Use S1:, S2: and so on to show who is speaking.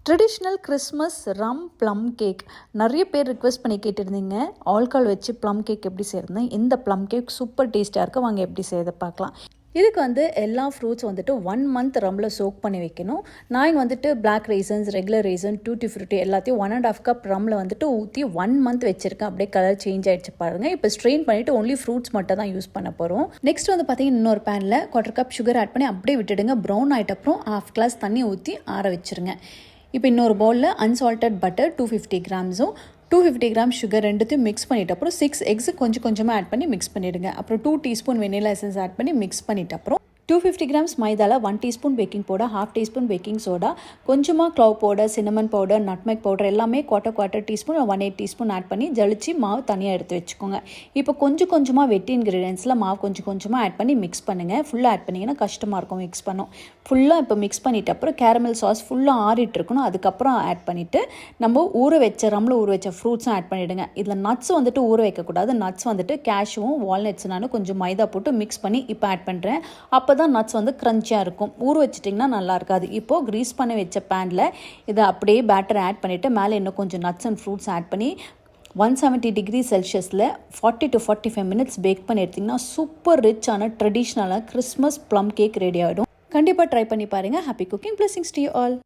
S1: Traditional Christmas ரம் plum cake நிறைய பேர் request பண்ணி கேட்டிருந்தீங்க. ஆல்கால் வச்சு ப்ளம் கேக் எப்படி செய்யறது, இந்த ப்ளம் கேக் சூப்பர் டேஸ்ட்டாக இருக்குது. வாங்க எப்படி செய்யறதை பார்க்கலாம். இதுக்கு எல்லா ஃப்ரூட்ஸ் 1 மந்த் ரம்மில் சோக் பண்ணி வைக்கணும். நான் இங்கே black raisins, regular raisin, tutti frutti எல்லாத்தையும் 1.5 கப் ரம்மில் ஊற்றி 1 மந்த் வச்சுருக்கேன். அப்படியே கலர் சேஞ்ச் ஆகிடுச்சு பாருங்கள். இப்போ ஸ்ட்ரெயின் பண்ணிவிட்டு ஒன்லி ஃப்ரூட்ஸ் மட்டும் தான் யூஸ் பண்ண போகிறோம். நெக்ஸ்ட் பார்த்தீங்கன்னா இன்னொரு பேனில் 1/4 கப் சுகர் ஆட் பண்ணி அப்படியே விட்டுடுங்க. ப்ரௌன் ஆகிட்ட அப்புறம் 1/2 கிளாஸ் தண்ணி ஊற்றி ஆற வச்சுருங்க. இப்போ இன்னொரு பவுலில் அன்சால்டட் பட்டர் 250 கிராம்ஸும் 250 கிராம் சுகர் ரெண்டுத்தையும் மிக்ஸ் பண்ணிவிட்டு அப்புறம் 6 எக்ஸ் கொஞ்சமாக ஆட் பண்ணி மிக்ஸ் பண்ணிவிடுங்க. அப்புறம் 2 டீஸ்பூன் வெனிலா எசன்ஸ் ஆட் பண்ணி மிக்ஸ் பண்ணிவிட்டு அப்புறம் 250 கிராம்ஸ் மைதாவில் 1 teaspoon baking powder, 1/2 teaspoon baking soda, கொஞ்சமாக clove powder, cinnamon powder, nutmeg powder எல்லாமே 1/4 டீஸ்பூன் 1/8 டீஸ்பூன் ஆட் பண்ணி ஜலிச்சு மாவு தனியாக எடுத்து வச்சுக்கோங்க. இப்போ கொஞ்சமாக வெட்டி இன்க்ரீடியன்ஸில் மாவு கொஞ்சமாக ஆட் பண்ணி மிக்ஸ் பண்ணுங்கள். ஃபுல்லாக ஆட் பண்ணிங்கன்னா கஷ்டமாக இருக்கும் மிக்ஸ் பண்ணோம். ஃபுல்லாக இப்போ மிக்ஸ் பண்ணிவிட்டு அப்புறம் கேரமல் சாஸ் ஃபுல்லாக ஆறிட்டு இருக்கணும். அதுக்கப்புறம் ஆட் பண்ணிவிட்டு நம்ம ரம்மில் ஊற வச்ச ஃப்ரூட்ஸும் ஆட் பண்ணிவிடுங்க. இதில் நட்ஸ் ஊற வைக்கக்கூடாது. நட்ஸ் கேஷ்யூவும் வால்நட்ஸ் நான் கொஞ்சம் மைதா போட்டு மிக்ஸ் பண்ணி இப்போ ஆட் பண்ணுறேன். அப்போ தான் நட்ஸ் க்ரன்ச்சியாக இருக்கும். ஊற வச்சிட்டிங்கன்னா நல்லா இருக்காது. இப்போது க்ரீஸ் பண்ணி வச்ச பேனில் இதை அப்படியே பேட்டர் ஆட் பண்ணிவிட்டு மேலே இன்னும் கொஞ்சம் நட்ஸ் அண்ட் ஃப்ரூட்ஸ் ஆட் பண்ணி 170 டிகிரி செல்சியஸில் 40 to 45 மினிட்ஸ் பேக் பண்ணி எடுத்திங்கன்னா சூப்பர் ரிச்சான ட்ரெடிஷ்னலான கிறிஸ்மஸ் ப்ளம் கேக் ரெடி ஆகிடும். கண்டிப்பாக ட்ரை பண்ணி பாருங்கள். Happy cooking. Blessings to you all.